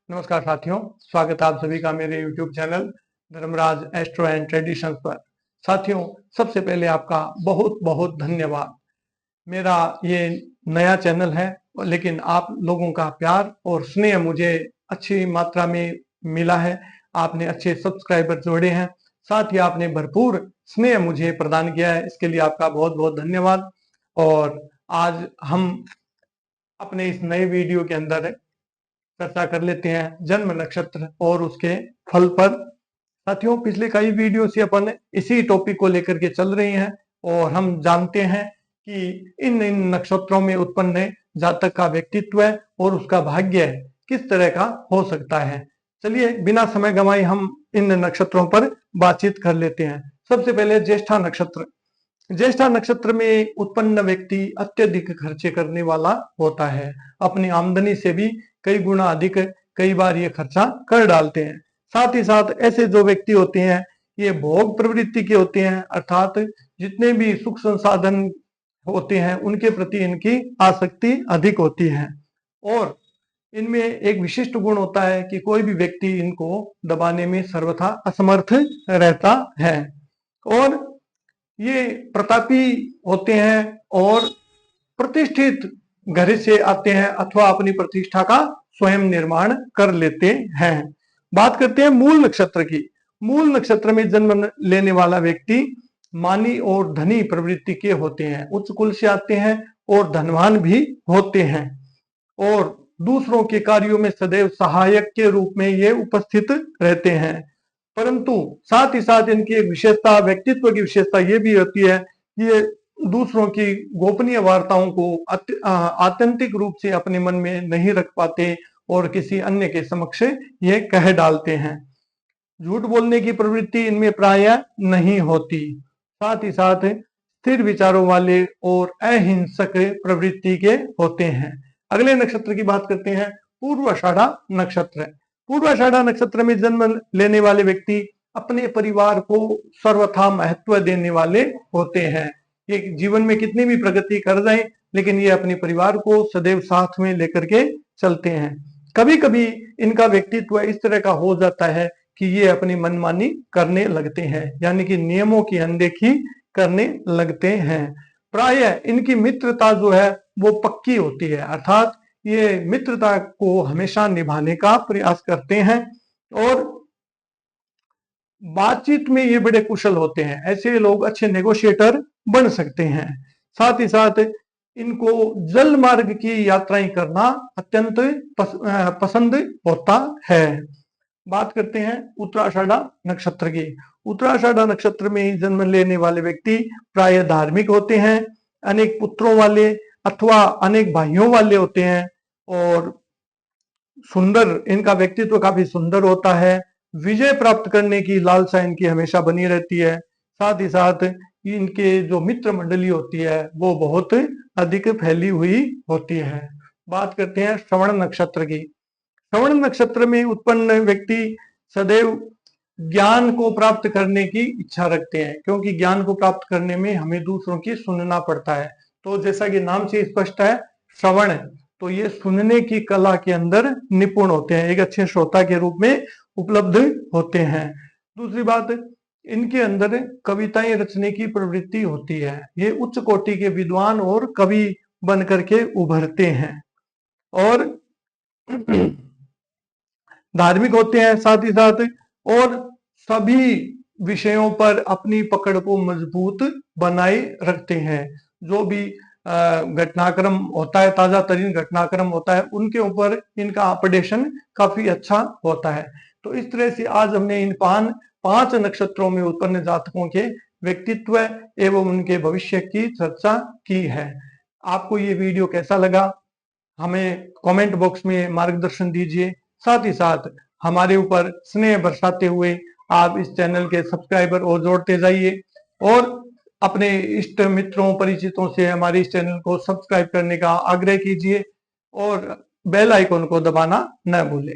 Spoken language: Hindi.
नमस्कार साथियों, स्वागत है आप सभी का मेरे YouTube channel Dharmaraj Astro and Traditions पर। साथियों, सबसे पहले आपका बहुत बहुत धन्यवाद। मेरा ये नया चैनल है, लेकिन आप लोगों का प्यार और स्नेह मुझे अच्छी मात्रा में मिला है। आपने अच्छे सब्सक्राइबर जोड़े हैं, साथ ही आपने भरपूर स्नेह मुझे प्रदान किया है, इसके लिए आपका बहुत बहुत धन्यवाद। और आज हम अपने इस नए वीडियो के अंदर चर्चा कर लेते हैं जन्म नक्षत्र और उसके फल पर। साथियों, पिछले कई वीडियो से अपन इसी टॉपिक को लेकर के चल रहे हैं और हम जानते हैं कि इन इन नक्षत्रों में उत्पन्न जातक का व्यक्तित्व और उसका भाग्य किस तरह का हो सकता है। चलिए बिना समय गंवाए हम इन नक्षत्रों पर बातचीत कर लेते हैं। सबसे पहले ज्येष्ठा नक्षत्र। ज्येष्ठा नक्षत्र में उत्पन्न व्यक्ति अत्यधिक खर्चे करने वाला होता है। अपनी आमदनी से भी कई गुना अधिक कई बार ये खर्चा कर डालते हैं। साथ ही साथ ऐसे जो व्यक्ति होते हैं ये भोग प्रवृत्ति के होते हैं, अर्थात जितने भी सुख संसाधन होते हैं उनके प्रति इनकी आसक्ति अधिक होती है। और इनमें एक विशिष्ट गुण होता है कि कोई भी व्यक्ति इनको दबाने में सर्वथा असमर्थ रहता है। और ये प्रतापी होते हैं और प्रतिष्ठित घर से आते हैं अथवा अपनी प्रतिष्ठा का स्वयं निर्माण कर लेते हैं। बात करते हैं मूल नक्षत्र की। मूल नक्षत्र में जन्म लेने वाला व्यक्ति मानी और धनी प्रवृत्ति के होते हैं, उच्च कुल से आते हैं और धनवान भी होते हैं और दूसरों के कार्यों में सदैव सहायक के रूप में ये उपस्थित रहते हैं। परंतु साथ ही साथ इनकी एक विशेषता, व्यक्तित्व की विशेषता ये भी होती है, ये दूसरों की गोपनीय वार्ताओं को आत्यंतिक रूप से अपने मन में नहीं रख पाते और किसी अन्य के समक्ष ये कह डालते हैं। झूठ बोलने की प्रवृत्ति इनमें प्रायः नहीं होती। साथ ही साथ स्थिर विचारों वाले और अहिंसक प्रवृत्ति के होते हैं। अगले नक्षत्र की बात करते हैं, पूर्वाषाढ़ा नक्षत्र। पूर्वाषाढ़ा नक्षत्र में जन्म लेने वाले व्यक्ति अपने परिवार को सर्वथा महत्व देने वाले होते हैं। ये जीवन में कितनी भी प्रगति कर जाए लेकिन ये अपने परिवार को सदैव साथ में लेकर के चलते हैं। कभी कभी इनका व्यक्तित्व इस तरह का हो जाता है कि ये अपनी मनमानी करने लगते हैं, यानी कि नियमों की अनदेखी करने लगते हैं। प्रायः इनकी मित्रता जो है वो पक्की होती है, अर्थात ये मित्रता को हमेशा निभाने का प्रयास करते हैं और बातचीत में ये बड़े कुशल होते हैं। ऐसे लोग अच्छे नेगोशिएटर बन सकते हैं। साथ ही साथ इनको जल मार्ग की यात्राएं करना अत्यंत पसंद होता है। बात करते हैं उत्तराषाढ़ा नक्षत्र की। उत्तराषाढ़ा नक्षत्र में जन्म लेने वाले व्यक्ति प्राय धार्मिक होते हैं, अनेक पुत्रों वाले अथवा अनेक भाइयों वाले होते हैं और सुंदर, इनका व्यक्तित्व काफी सुंदर होता है। विजय प्राप्त करने की लालसा इनकी हमेशा बनी रहती है। साथ ही साथ इनके जो मित्र मंडली होती है वो बहुत अधिक फैली हुई होती है। बात करते हैं श्रवण नक्षत्र की। श्रवण नक्षत्र में उत्पन्न व्यक्ति सदैव ज्ञान को प्राप्त करने की इच्छा रखते हैं, क्योंकि ज्ञान को प्राप्त करने में हमें दूसरों की सुनना पड़ता है। तो जैसा कि नाम से स्पष्ट है श्रवण, तो ये सुनने की कला के अंदर निपुण होते हैं, एक अच्छे श्रोता के रूप में उपलब्ध होते हैं। दूसरी बात, इनके अंदर कविताएं रचने की प्रवृत्ति होती है। ये उच्च कोटि के विद्वान और कवि बन करके उभरते हैं और धार्मिक होते हैं साथ ही साथ, और सभी विषयों पर अपनी पकड़ को मजबूत बनाए रखते हैं। जो भी घटनाक्रम होता है, ताजा तरीन घटनाक्रम होता है, उनके ऊपर इनका अपडेशन काफी अच्छा होता है। तो इस तरह से आज हमने इन पांच नक्षत्रों में उत्पन्न जातकों के व्यक्तित्व एवं उनके भविष्य की चर्चा की है। आपको ये वीडियो कैसा लगा हमें कमेंट बॉक्स में मार्गदर्शन दीजिए। साथ ही साथ हमारे ऊपर स्नेह बरसाते हुए आप इस चैनल के सब्सक्राइबर और जोड़ते जाइए और अपने इष्ट मित्रों परिचितों से हमारे इस चैनल को सब्सक्राइब करने का आग्रह कीजिए और बेल आइकन को दबाना न भूलें।